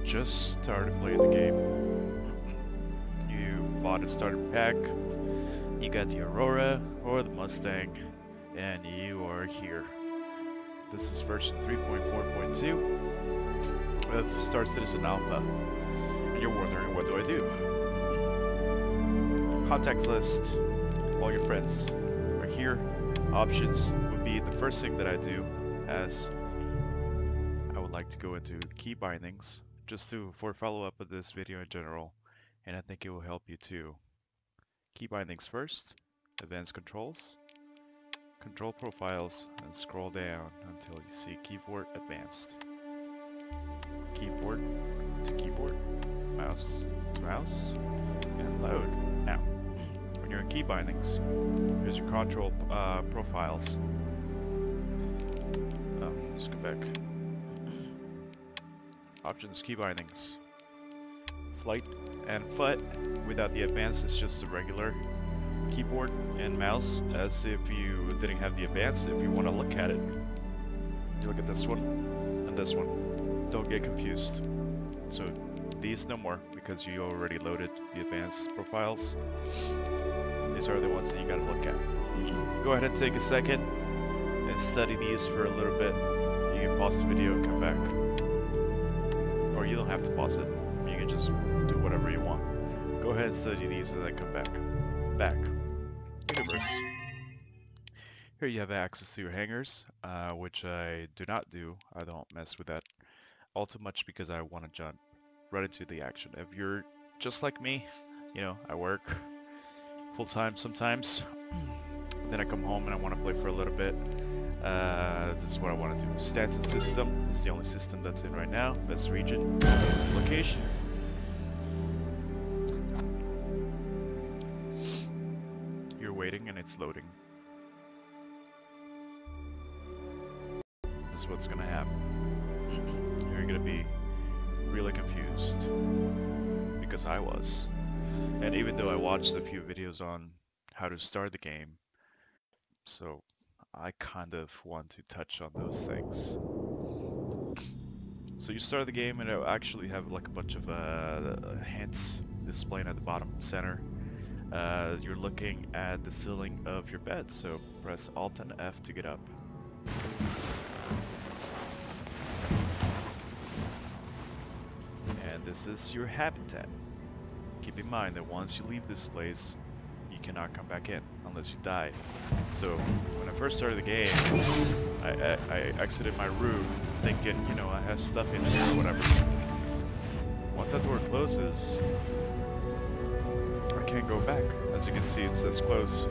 just started playing the game. You bought a starter pack, you got the Aurora or the Mustang, and you are here. This is version 3.4.2 of Star Citizen Alpha, and you're wondering, what do I do? Contacts list, all your friends are here. Options would be the first thing that I do, as I would like to go into key bindings, just for follow-up of this video in general, and I think it will help you too. Key bindings first, advanced controls, control profiles, and scroll down until you see keyboard advanced. Keyboard to keyboard, mouse to mouse, and load. Now, when you're in key bindings, here's your control profiles. Let's go back. Options, key bindings. Flight and FUT without the advanced is just a regular keyboard and mouse, as if you didn't have the advanced. If you want to look at it, you look at this one and this one. Don't get confused. So these no more, because you already loaded the advanced profiles. These are the ones that you gotta look at. Go ahead and take a second and study these for a little bit. You can pause the video and come back. Or you don't have to pause it. You can just do whatever you want. Go ahead and study these and then come back. Universe. Here you have access to your hangars, which I do not do. I don't mess with that all too much because I want to jump right into the action. If you're just like me, you know, I work full-time sometimes. Then I come home and I want to play for a little bit. This is what I want to do. Stanton system is the only system that's in right now. Best region, best location. You're waiting and it's loading. This is what's gonna happen. You're gonna be really confused, because I was. And even though I watched a few videos on how to start the game, so I kind of want to touch on those things. So you start the game and it'll actually have like a bunch of hints displayed at the bottom center. You're looking at the ceiling of your bed, so press Alt and F to get up. And this is your habitat. Keep in mind that once you leave this place, you cannot come back in unless you die. So when I first started the game, I exited my room thinking, you know, I have stuff in here or whatever. Once that door closes, I can't go back. As you can see, it says close.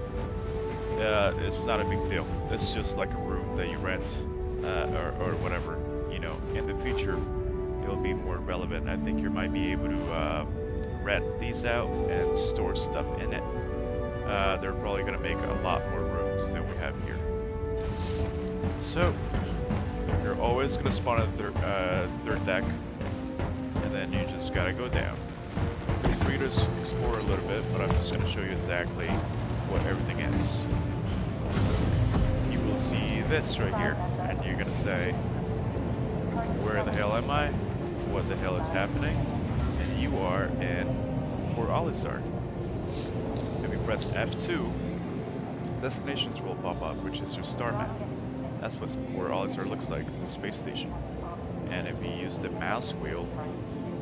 It's not a big deal. It's just like a room that you rent or whatever. You know, in the future, it'll be more relevant. I think you might be able to rent these out and store stuff in it. They're probably going to make a lot more rooms than we have here. So, you're always going to spawn at the third deck, and then you just got to go down. Feel free to explore a little bit, but I'm just going to show you exactly what everything is. You will see this right here, and you're going to say, where the hell am I? What the hell is happening? And you are in Port Olisar. If you press F2, destinations will pop up, which is your star map. That's what Port Olisar looks like. It's a space station. And if you use the mouse wheel,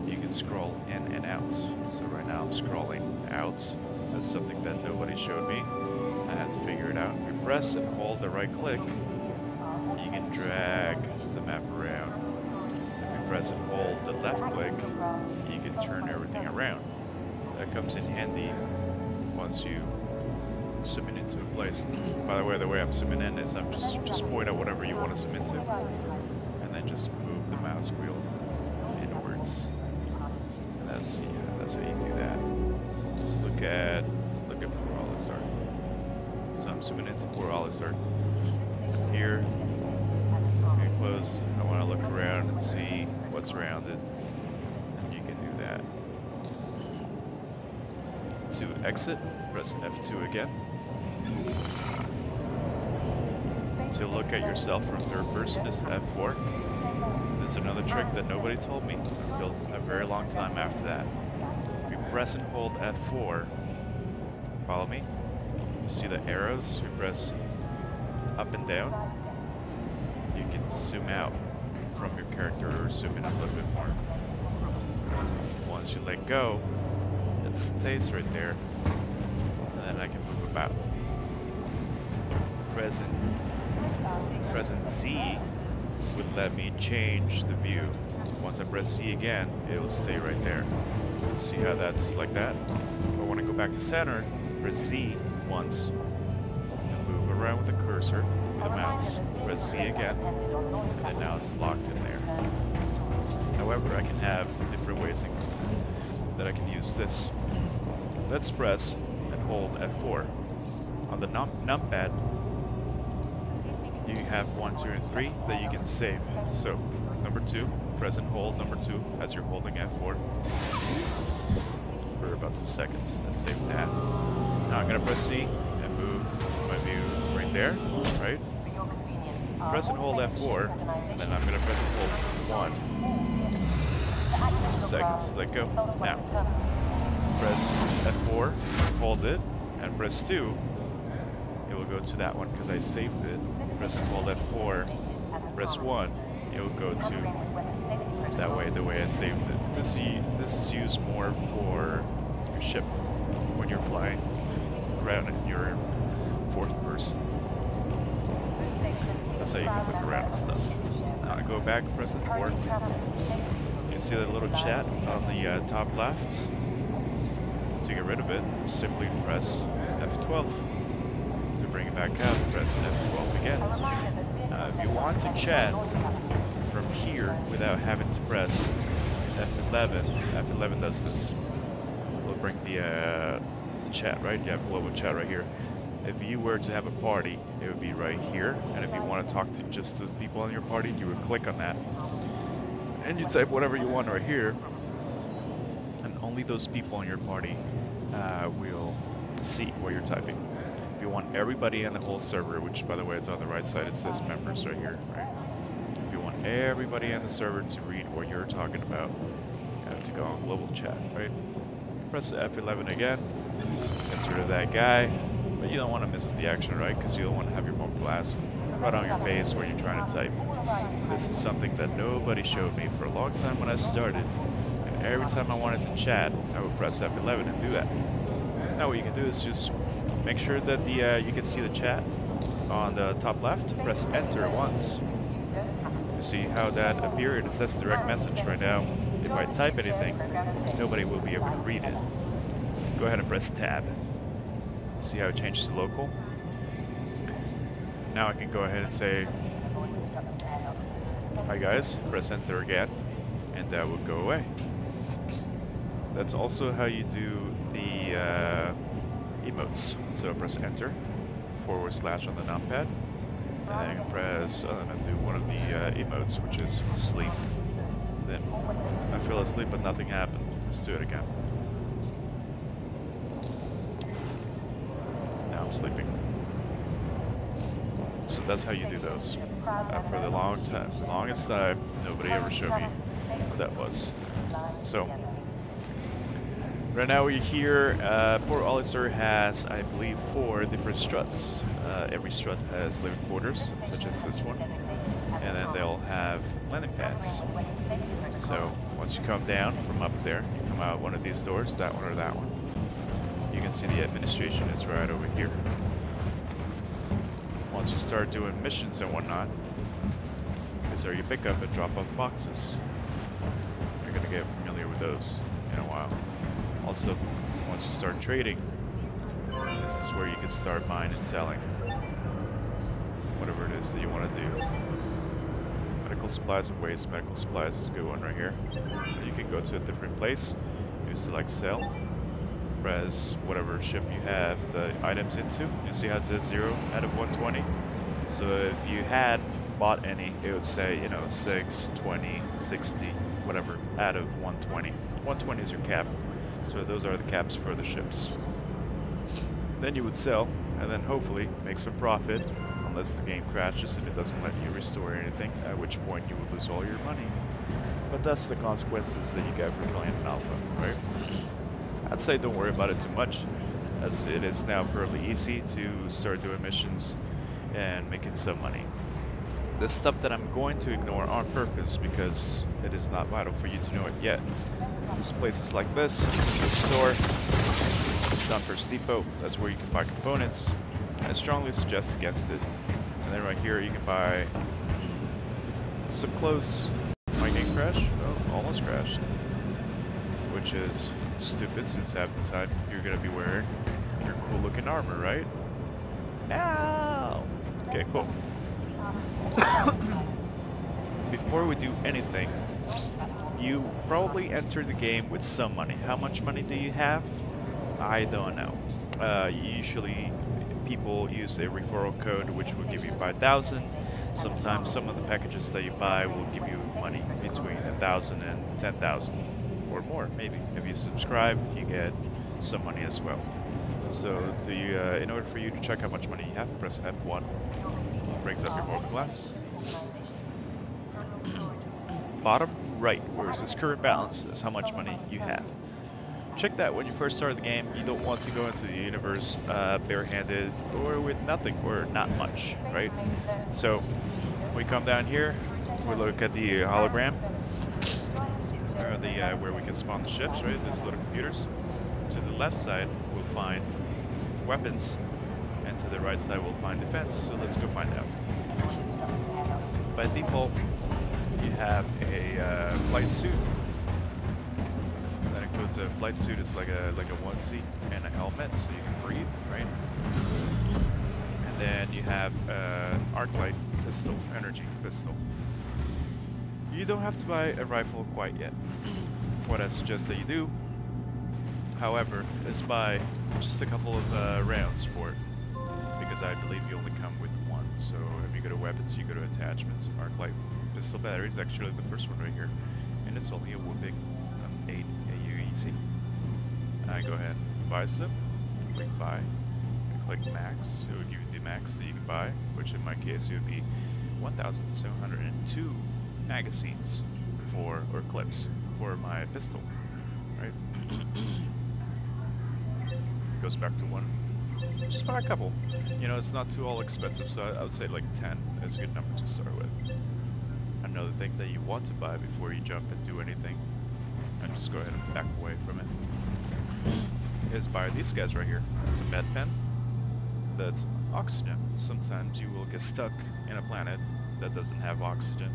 you can scroll in and out. So right now I'm scrolling out. That's something that nobody showed me. I had to figure it out. If you press and hold the right click, you can drag the map around. Press and hold the left click, you can turn everything around. That comes in handy once you zoom in into a place. By the way I'm zooming in is I'm just point at whatever you want to zoom into, and then just move the mouse wheel inwards. And that's how you do that. Let's look at Port Olisar. So I'm zooming into Port Olisar. Here, close. I want to look around and see what's around it, and you can do that. To exit, press F2 again. To look at yourself from third person is F4. This That's another trick that nobody told me until a very long time after that. If you press and hold F4, follow me, you see the arrows, you press up and down, you can zoom out from your character or zoom in a little bit more. Once you let go, it stays right there, and then I can move about. Present Z would let me change the view. Once I press Z again, it will stay right there. See how that's like that? If I want to go back to center, press Z once, and move around with the cursor, with the mouse, press Z again, and then now it's locked in there. However, I can have different ways that I can use this. Let's press and hold F4. On the numpad, you have 1, 2, and 3 that you can save. So, number 2, press and hold number 2 as you're holding F4 for about 2 seconds. Let's save that. Now I'm going to press C and move my view right there, right? Press and hold F4, and then I'm going to press and hold 1. 2 seconds, let go. Now, press F4, hold it, and press 2. It will go to that one because I saved it. Press and hold F4, press 1, it will go to that way, the way I saved it. This is used more for your ship when you're flying around in your 4th person. That's how you can look around and stuff. Now I go back, press F4. You see that little chat on the top left? To get rid of it, simply press F12. To bring it back out, press F12 again. If you want to chat from here without having to press F11, F11 does this. We'll bring the chat, right? You have global chat right here. If you were to have a party, it would be right here. And if you want to talk to just the people in your party, you would click on that. And you type whatever you want right here. And only those people in your party will see what you're typing. If you want everybody in the whole server, which by the way, it's on the right side, it says members right here, right? If you want everybody in the server to read what you're talking about, you have to go on global chat, right? Press F11 again, get rid of that guy, but you don't want to miss the action, right? Because you don't want to have your phone blast right on your face when you're trying to type. This is something that nobody showed me for a long time when I started, and every time I wanted to chat, I would press F11 and do that. Now what you can do is just make sure that you can see the chat on the top left. Press enter once. You see how that appeared? It says direct message right now. If I type anything, nobody will be able to read it. Go ahead and press tab. See how it changed to local? Now I can go ahead and say, hi guys, press enter again, and that will go away. That's also how you do the emotes. So press enter, / on the numpad, and then I can press, and do one of the emotes, which is sleep. Then I fell asleep but nothing happened. Let's do it again. Now I'm sleeping. So that's how you do those. For the longest time, nobody ever showed me what that was. So right now we're here. Port Olisar has, I believe, 4 different struts. Every strut has living quarters, such as this one, and then they'll have landing pads. So once you come down from up there, you come out one of these doors, that one or that one. You can see the administration is right over here. Once you start doing missions and whatnot, these are your pickup and drop off boxes. You're gonna get familiar with those in a while. Also, once you start trading, this is where you can start buying and selling whatever it is that you want to do. Medical supplies and waste. Medical supplies is a good one right here. So you can go to a different place, you select sell, press whatever ship you have the items into. You see how it says 0 out of 120. So if you had bought any, it would say, you know, 6, 20, 60, whatever, out of 120. 120 is your cap. So those are the caps for the ships. Then you would sell, and then hopefully make some profit unless the game crashes and it doesn't let you restore anything, at which point you will lose all your money. But that's the consequences that you get for playing an alpha, right? I'd say don't worry about it too much, as it is now fairly easy to start doing missions and making some money. The stuff that I'm going to ignore on purpose because it is not vital for you to know it yet. There's places like this, the store, Dumpers Depot, that's where you can buy components. I strongly suggest against it. And then right here you can buy some clothes. My game crashed? Oh, almost crashed. Which is stupid since half the time you're gonna be wearing your cool looking armor, right? No! Okay, cool. Before we do anything, you probably enter the game with some money. How much money do you have? I don't know. Usually people use a referral code which will give you 5,000. Sometimes some of the packages that you buy will give you money between 1,000 and 10,000 or more, maybe. If you subscribe, you get some money as well. So in order for you to check how much money you have, press F1. Brings up your Morphin glass. Bottom right, where it says current balance, is how much money you have. Check that when you first start the game. You don't want to go into the universe barehanded or with nothing or not much, right? So we come down here, we look at the hologram, or the where we can spawn the ships, right? These little computers. To the left side, we'll find weapons, and to the right side, we'll find defense. So let's go find out. By default, you have a flight suit. That includes a flight suit. It's like a onesie and a helmet, so you can breathe, right? And then you have an arc light pistol, energy pistol. You don't have to buy a rifle quite yet. What I suggest that you do, however, is buy just a couple of rounds for it, because I believe you only come with one. So if you go to weapons, you go to attachments. Arc light pistol battery is actually the first one right here, and it's only a whooping 8 AUEC. I go ahead and buy some. Click buy. Click max. It would give you the max that you can buy, which in my case it would be 1,702 magazines or clips for my pistol. Right? Goes back to 1. Just buy a couple. You know, it's not too all expensive, so I would say like 10 is a good number to start with. Another thing that you want to buy before you jump and do anything, and just go ahead and back away from it, is buy these guys right here. It's a med pen. That's oxygen. Sometimes you will get stuck in a planet that doesn't have oxygen,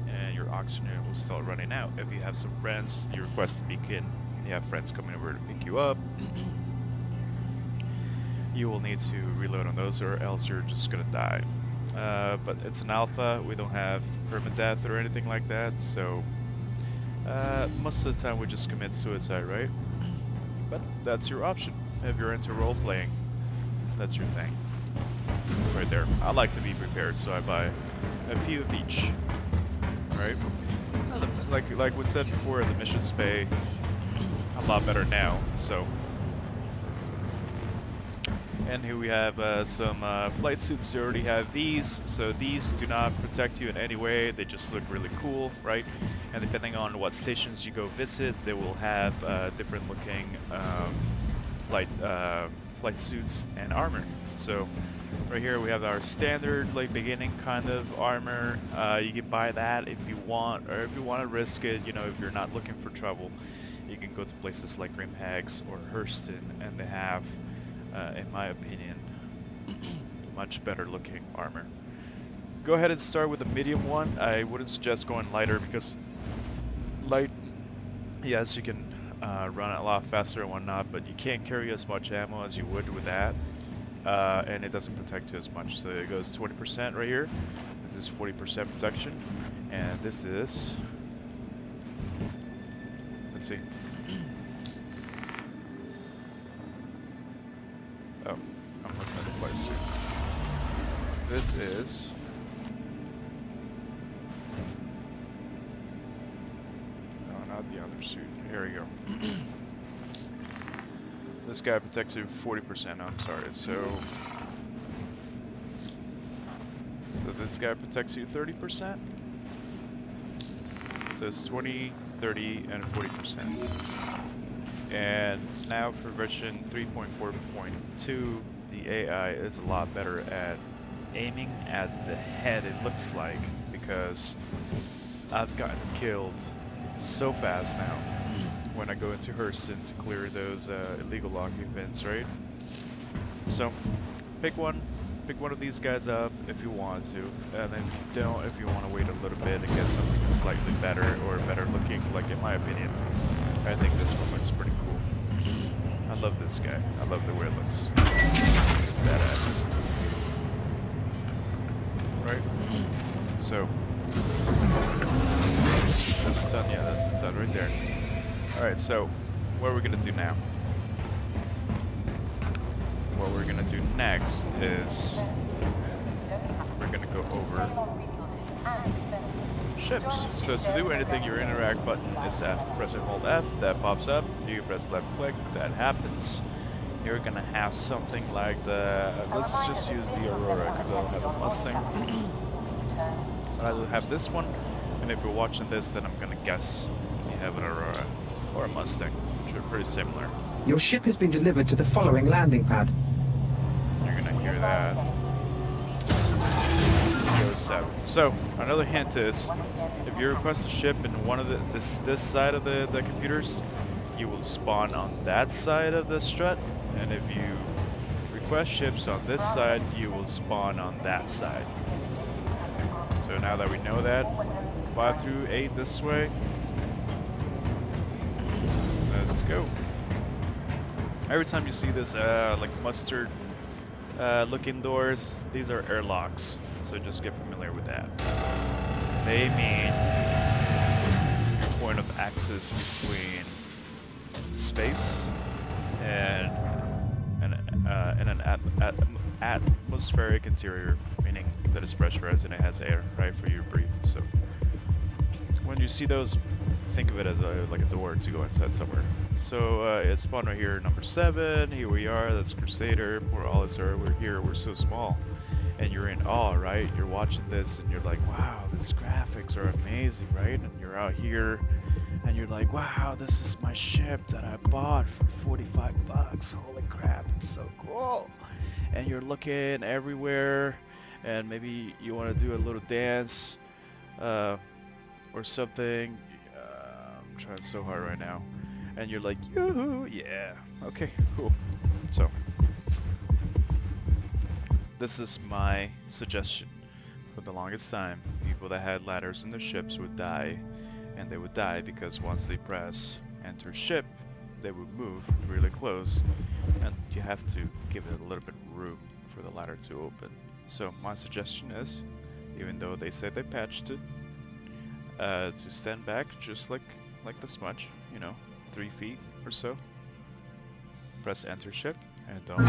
and your oxygen will start running out. If you have some friends, you request to peek in, you have friends coming over to pick you up, you will need to reload on those, or else you're just gonna die. But it's an alpha, we don't have permadeath or anything like that, so most of the time we just commit suicide, right? But that's your option. If you're into role-playing, that's your thing. Right there. I like to be prepared, so I buy a few of each. Right? Like we said before, the missions pay a lot better now, so... And here we have some flight suits. You already have these, so these do not protect you in any way. They just look really cool, right? And depending on what stations you go visit, they will have different looking flight suits and armor. So right here we have our standard, like, beginning kind of armor. You can buy that if you want, or if you want to risk it, you know, if you're not looking for trouble, you can go to places like Grimhags or Hurston, and they have, in my opinion, much better looking armor. Go ahead and start with a medium one. I wouldn't suggest going lighter, because light, yes, you can run a lot faster and whatnot, but you can't carry as much ammo as you would with that, and it doesn't protect you as much. So it goes 20% right here. This is 40% protection, and this is, let's see. Oh, I'm looking at the flight suit. This is... No, not the other suit. Here we go. This guy protects you 40%. I'm sorry. So this guy protects you 30%. So it's 20, 30, and 40%. And now for version 3.4.2, the AI is a lot better at aiming at the head, it looks like, because I've gotten killed so fast now when I go into Hurston to clear those illegal occupants, right? So pick one of these guys up if you want to, and then don't if you want to wait a little bit and get something slightly better or better looking. Like in my opinion, I think this one looks pretty cool. I love this guy. I love the way it looks. It's badass. Right? So that's the sun, yeah, that's the sun right there. Alright, so what are we gonna do now? What we're gonna do next is we're gonna go over ships. So to do anything, your interact button is F. Press and hold F, that pops up. You press left click, that happens. You're gonna have something like the, let's just use the Aurora because I'll have a Mustang. I'll have this one, and if you're watching this, then I'm gonna guess you have an Aurora or a Mustang, which are pretty similar. Your ship has been delivered to the following landing pad. You're gonna hear that. Go 7. So another hint is, if you request a ship in one of this side of the computers, you will spawn on that side of the strut, and if you request ships on this side, you will spawn on that side. So now that we know that, 5 through 8 this way. Let's go. Every time you see this like mustard looking doors, these are airlocks, so just get familiar with that. They mean your point of access between space and an atmospheric interior, meaning that it's pressurized and it has air, right, for you to breathe. So when you see those, think of it as like a door to go inside somewhere. So it's spawned right here, number 7. Here we are. That's Crusader. Poor Alizar. We're here. We're so small, and you're in awe, right? You're watching this, and you're like, "Wow, these graphics are amazing," right? And you're out here, and you're like, "Wow, this is my ship that I bought for 45 bucks. Holy crap, it's so cool!" And you're looking everywhere, and maybe you want to do a little dance, or something. I'm trying so hard right now. And you're like, yoo-hoo, yeah, okay, cool. So, this is my suggestion. For the longest time, people that had ladders in their ships would die, and they would die because once they press enter ship, they would move really close, and you have to give it a little bit of room for the ladder to open. So my suggestion is, even though they said they patched it, to stand back just like this much, you know, 3 feet or so. Press enter ship and don't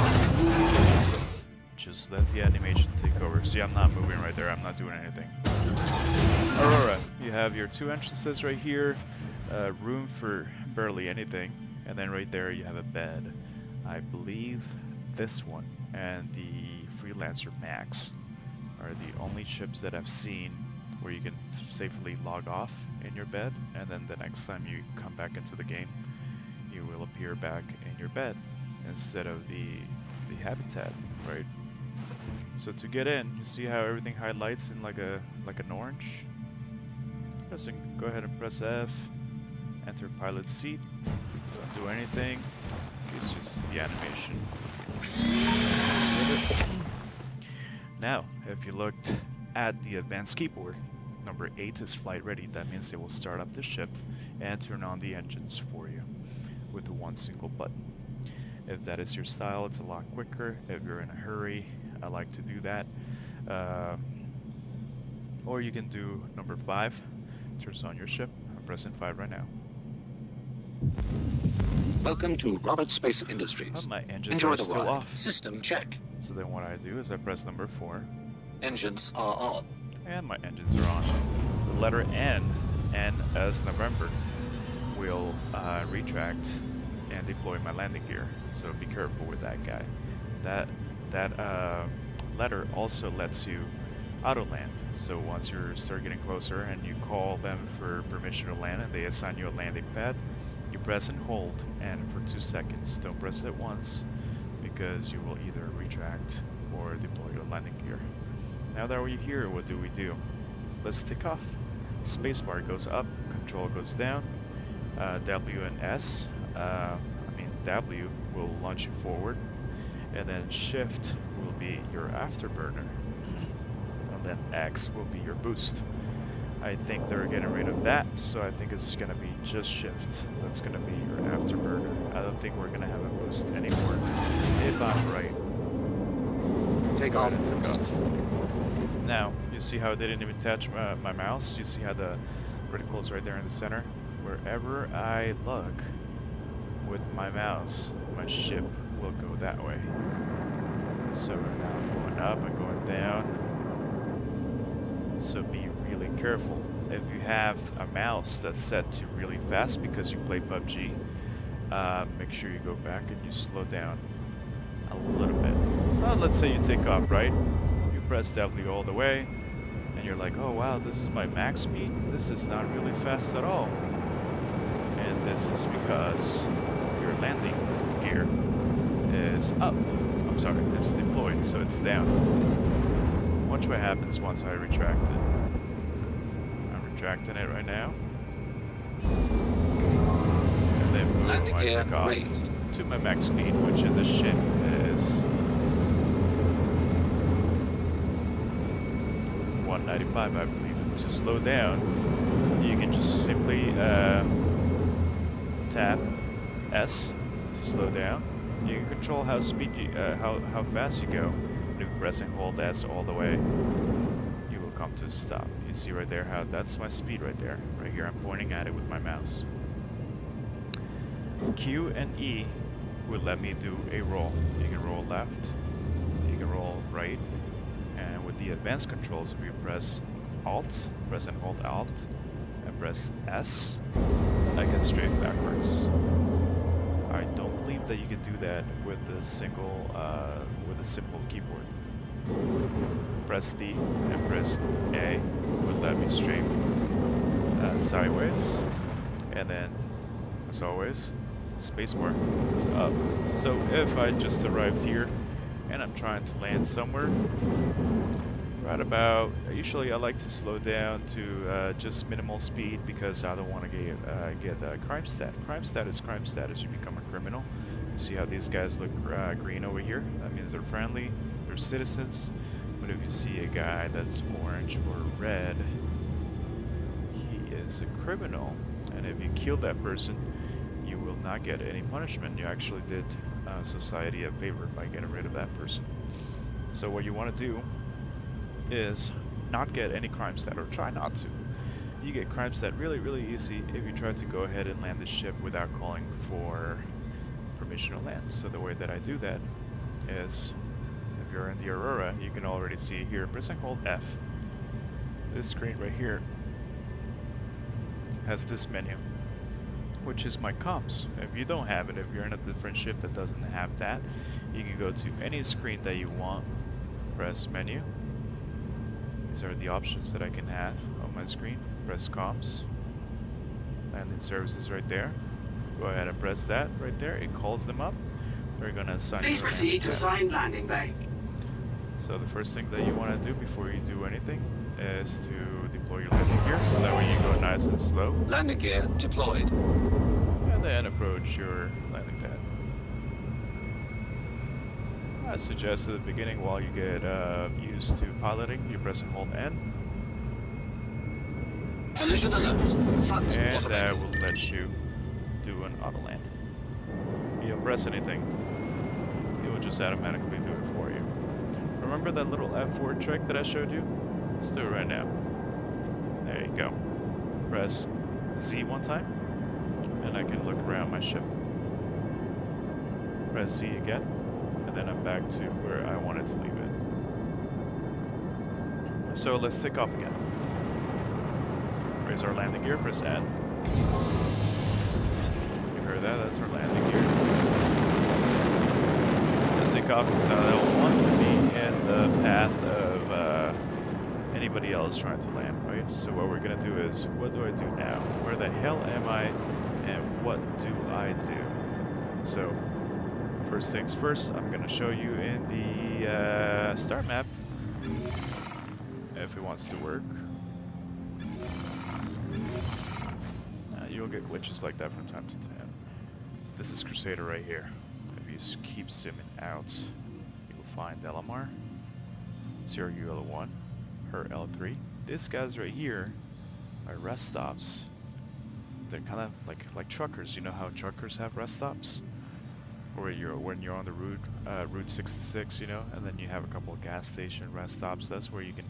just let the animation take over. See, I'm not moving right there. I'm not doing anything. Aurora, you have your 2 entrances right here. Room for barely anything. And then right there you have a bed. I believe this one and the Freelancer Max are the only ships that I've seen where you can safely log off in your bed, and then the next time you come back into the game, you will appear back in your bed instead of the habitat, right? So to get in, you see how everything highlights in like an orange? Go ahead and press F, enter pilot seat, don't do anything, it's just the animation. Now, if you looked at the advanced keyboard, number 8 is flight ready. That means it will start up the ship and turn on the engines for you with one single button. If that is your style, it's a lot quicker. If you're in a hurry, I like to do that. Or you can do number 5, turns on your ship. I'm pressing 5 right now. Welcome to Roberts Space Industries. Oh, my engines Enjoy are the still ride. off. System check. So then what I do is I press number 4. Engines are on. And my engines are on. The letter N as November, will retract and deploy my landing gear. So be careful with that guy. That letter also lets you auto land. So once you start getting closer and you call them for permission to land and they assign you a landing pad, you press and hold, and for 2 seconds. Don't press it once, because you will either retract or deploy your landing gear. Now that we're here, what do we do? Let's take off. Spacebar goes up, control goes down, W and S, W will launch you forward, and then shift will be your afterburner, and then X will be your boost. I think they're getting rid of that, so I think it's gonna be just shift. That's gonna be your afterburner. I don't think we're gonna have a boost anymore, if I'm right. Take off. Now, you see how they didn't even touch my mouse? You see how the reticle is right there in the center? Wherever I look with my mouse, my ship will go that way. So now I'm going up and going down. So be really careful. If you have a mouse that's set to really fast because you play PUBG, make sure you go back and you slow down a little bit. Well, let's say you take off, right? You press W all the way, and you're like, oh wow, this is my max speed. This is not really fast at all. And this is because your landing gear is up. I'm sorry, it's deployed, so it's down. Watch what happens once I retract it. I'm retracting it right now. And then boom, Landing I gear took off raised to my max speed, which in this ship is 195, I believe. To slow down, you can just simply tap S to slow down. You can control how speed you, how fast you go. And if you press and hold S all the way, you will come to a stop. You see right there how that's my speed right there. Right here, I'm pointing at it with my mouse. Q and E will let me do a roll. You can roll left, you can roll right, and with the advanced controls, if you press Alt, press and hold Alt, and press S, I can strafe backwards. I don't believe that you can do that with the simple keyboard. Press D and press A would let me strafe sideways, and then, as always, spacebar goes up. So if I just arrived here and I'm trying to land somewhere, right about, usually I like to slow down to just minimal speed because I don't want to get crime stat. Crime stat is crime stat as you become a criminal. You see how these guys look green over here? That means they're friendly, they're citizens. But if you see a guy that's orange or red, he is a criminal. And if you kill that person, you will not get any punishment. You actually did society a favor by getting rid of that person. So what you want to do is not get any crime stat, or try not to. You get crime stat really, really easy if you try to go ahead and land the ship without calling for permission to land. So the way that I do that is, if you're in the Aurora, you can already see here, press and hold F. This screen right here has this menu, which is my comms. If you don't have it, if you're in a different ship that doesn't have that, you can go to any screen that you want, press menu. These are the options that I can have on my screen. Press comms, landing services right there. Go ahead and press that right there. It calls them up. They're gonna assign. Please proceed to assigned landing bay. So the first thing that you want to do before you do anything is to deploy your landing gear, so that way you go nice and slow. Landing gear deployed. And then approach your landing pad. I suggest at the beginning, while you get used to piloting, you press and hold N. Collision alert. Front And automated. that will let you do an auto land. You don't press anything, it will just automatically do it for you. Remember that little F4 trick that I showed you? Let's do it right now. There you go. Press Z one time, and I can look around my ship. Press Z again, and then I'm back to where I wanted to leave it. So let's take off again. Raise our landing gear, press N. You heard that? That's our landing gear. Let's take off because I don't want to be in the path of anybody else trying to land, right? So what we're gonna do is, what do I do now? Where the hell am I, and what do I do? So, first things first, I'm gonna show you in the start map, if it wants to work. You'll get glitches like that from time to time. This is Crusader right here. If you keep zooming out, you will find Delamar, Zero L1, her L3. These guys right here are rest stops. They're kind of like truckers. You know how truckers have rest stops? Or when you're on the Route 66, you know, and then you have a couple of gas station rest stops. That's where you can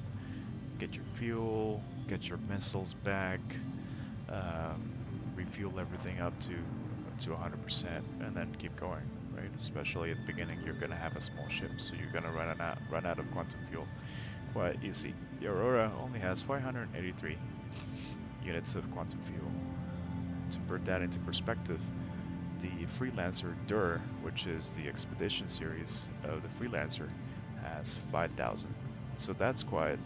get your fuel, get your missiles back, refuel everything up to 100%, and then keep going, right? Especially at the beginning, you're gonna have a small ship, so you're gonna run out of quantum fuel quite easy. The Aurora only has 583 units of quantum fuel. To put that into perspective, the Freelancer Dur, which is the expedition series of the Freelancer, has 5,000. So that's quite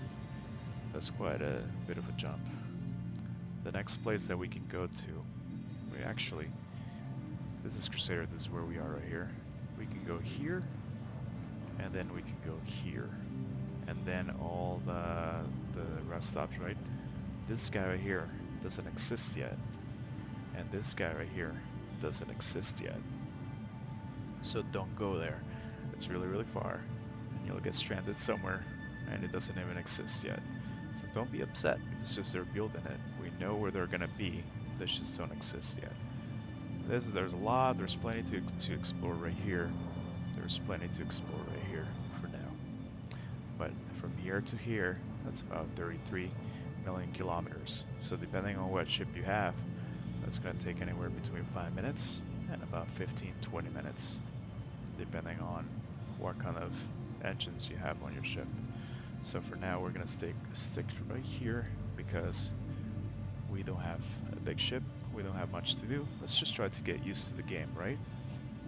a bit of a jump. The next place that we can go to, this is Crusader, this is where we are right here. We can go here, and then we can go here, and then all the rest stops, right? This guy right here doesn't exist yet, and this guy right here doesn't exist yet. So don't go there. It's really, really far, and you'll get stranded somewhere, and it doesn't even exist yet. So don't be upset, it's just they're building it. We know where they're gonna be, they just don't exist yet. There's a lot, there's plenty to explore right here. There's plenty to explore right here for now. But from here to here, that's about 33 million kilometers. So depending on what ship you have, that's gonna take anywhere between 5 minutes and about 15-20 minutes, depending on what kind of engines you have on your ship. So for now, we're gonna stick right here because we don't have a big ship, we don't have much to do. Let's just try to get used to the game, right?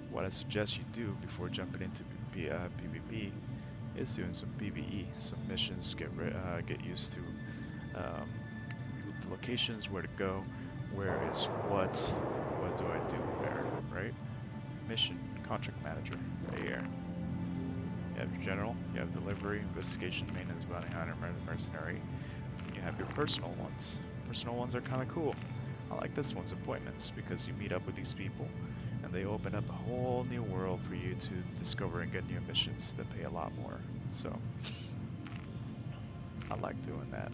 What I suggest you do before jumping into PvP is doing some PvE, some missions, get used to the locations, where to go, where is what do I do where, right? Mission, contract manager, right here. You have your general, you have delivery, investigation, maintenance, bounty hunter, mercenary, and you have your personal ones. Personal ones are kind of cool. I like this one's appointments because you meet up with these people and they open up a whole new world for you to discover and get new missions that pay a lot more. So I like doing that.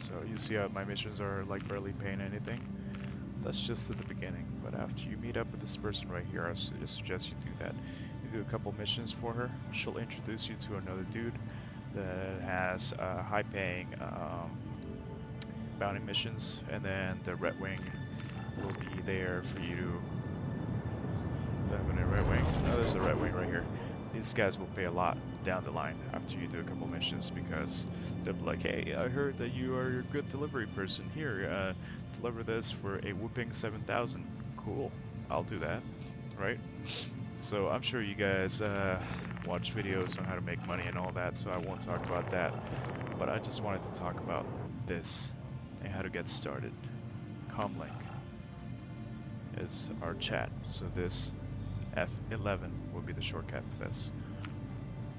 So you see how my missions are like barely paying anything? That's just at the beginning, but after you meet up with this person right here, I suggest you do that. You do a couple missions for her, she'll introduce you to another dude that has high-paying bounty missions, and then the Red Wing will be there for you to... a Red Wing? No, there's a Red Wing right here. These guys will pay a lot down the line after you do a couple missions because they'll be like, hey, I heard that you are a good delivery person. Here, deliver this for a whooping 7,000. Cool, I'll do that, right? So I'm sure you guys watch videos on how to make money and all that, so I won't talk about that. But I just wanted to talk about this and how to get started. Comlink is our chat, so this F11 will be the shortcut for this.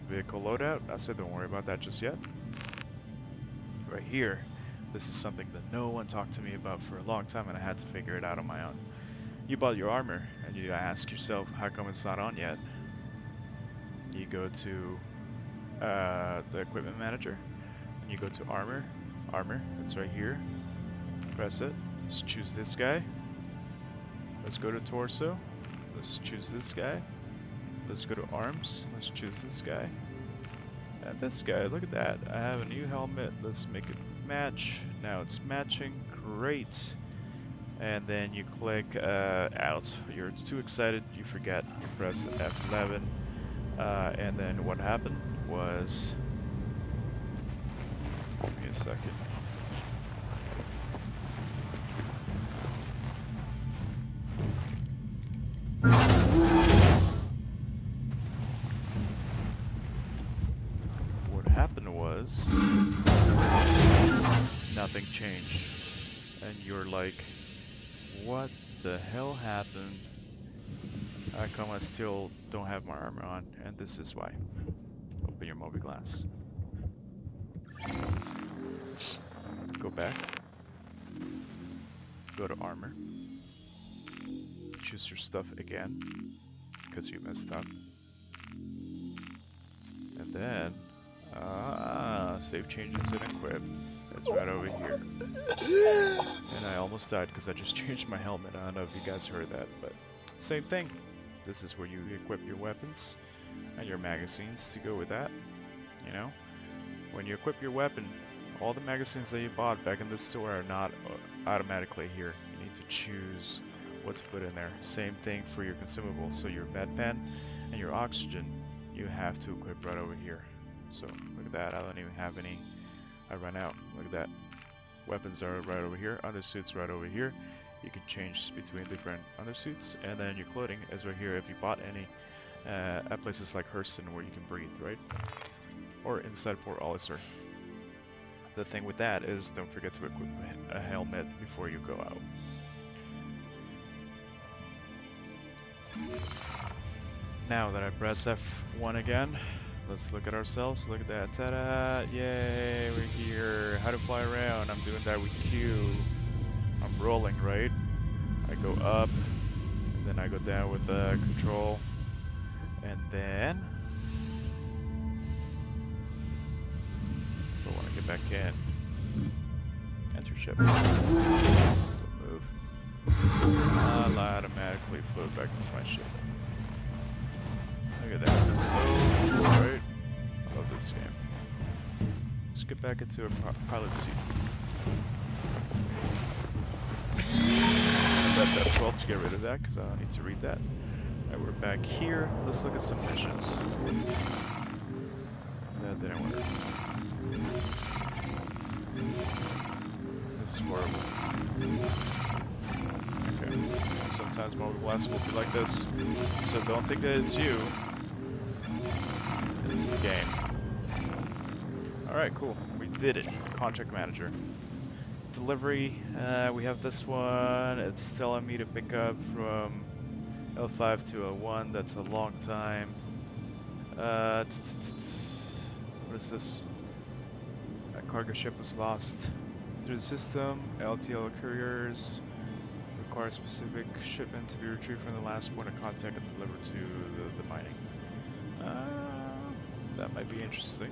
Vehicle loadout, I said don't worry about that just yet. Right here, this is something that no one talked to me about for a long time and I had to figure it out on my own. You bought your armor and you ask yourself, how come it's not on yet? You go to the equipment manager and you go to armor, it's right here. Press it, let's choose this guy. Let's go to torso, let's choose this guy. Let's go to arms, let's choose this guy. And this guy, look at that, I have a new helmet, let's make it match. Now it's matching, great. And then you click out. You're too excited, you forget, you press F11. And then what happened was, give me a second. What happened was, nothing changed. And you're like, what the hell happened? How come I still don't have my armor on? And this is why. Open your mobiGlas. Go back. Go to armor. Choose your stuff again, because you messed up. And then, save changes and equip. That's right over here. And I almost died because I just changed my helmet. I don't know if you guys heard that, but same thing. This is where you equip your weapons and your magazines to go with that. You know, when you equip your weapon, all the magazines that you bought back in the store are not automatically here. You need to choose what to put in there. Same thing for your consumables. So your med pen and your oxygen, you have to equip right over here. So look at that. I don't even have any. I run out. Look at that. Weapons are right over here. Undersuits right over here. You can change between different undersuits, and then your clothing is right here if you bought any at places like Hurston where you can breathe, right? Or inside Fort Hollister. The thing with that is don't forget to equip a helmet before you go out. Now that I press F1 again, let's look at ourselves. Look at that. Ta-da! Yay! We're here. How to fly around. I'm doing that with Q. I'm rolling, right? I go up, and then I go down with the control, and then I want to get back in. Enter ship. Don't move. I'll automatically float back into my ship. Look at that. So right. I love this game. Let's get back into a pilot seat. Press F12 to get rid of that because I don't need to read that. Alright, we're back here. Let's look at some missions. That didn't work. This is horrible. Okay. Sometimes mobiGlas will be like this. So don't think that it's you. It's the game. Alright, cool. We did it. Contract manager. Delivery, we have this one. It's telling me to pick up from L5 to L1. That's a long time. What is this? A cargo ship was lost through the system. LTL couriers require specific shipment to be retrieved from the last point of contact and delivered to the mining. That might be interesting.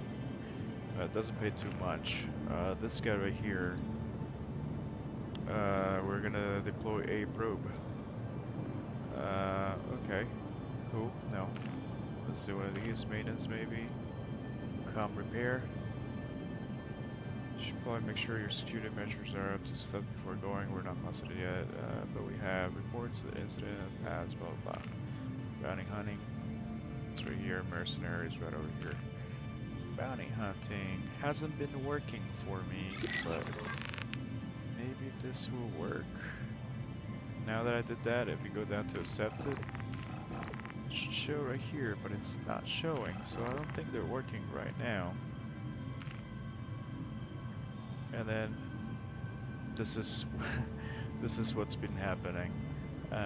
It doesn't pay too much. This guy right here. We're gonna deploy a probe. Okay. Cool. No. Let's do one of these. Maintenance, maybe. Com repair. Should probably make sure your security measures are up to stuff before going. We're not positive yet, but we have reports of the incident in the past, blah blah blah. Bounty hunting. It's right here. Mercenaries right over here. Bounty hunting hasn't been working for me, but maybe this will work. Now that I did that, if you go down to accepted, it should show right here, but it's not showing, so I don't think they're working right now. And then this is this is what's been happening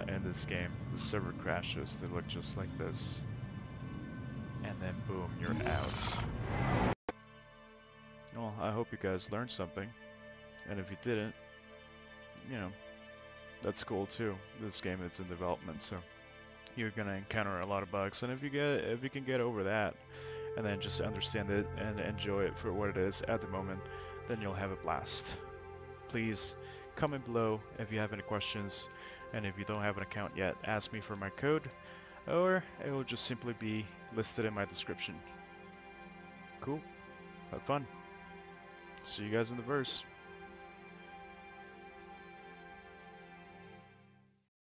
in this game. The server crashes. They look just like this, and then boom, you're out. Well, I hope you guys learned something, and if you didn't, you know, that's cool too. This game, it's in development, so you're gonna encounter a lot of bugs, and if you can get over that and then just understand it and enjoy it for what it is at the moment, then you'll have a blast. Please comment below if you have any questions, and if you don't have an account yet, ask me for my code, or it will just simply be listed in my description. Cool. Have fun. See you guys in the verse.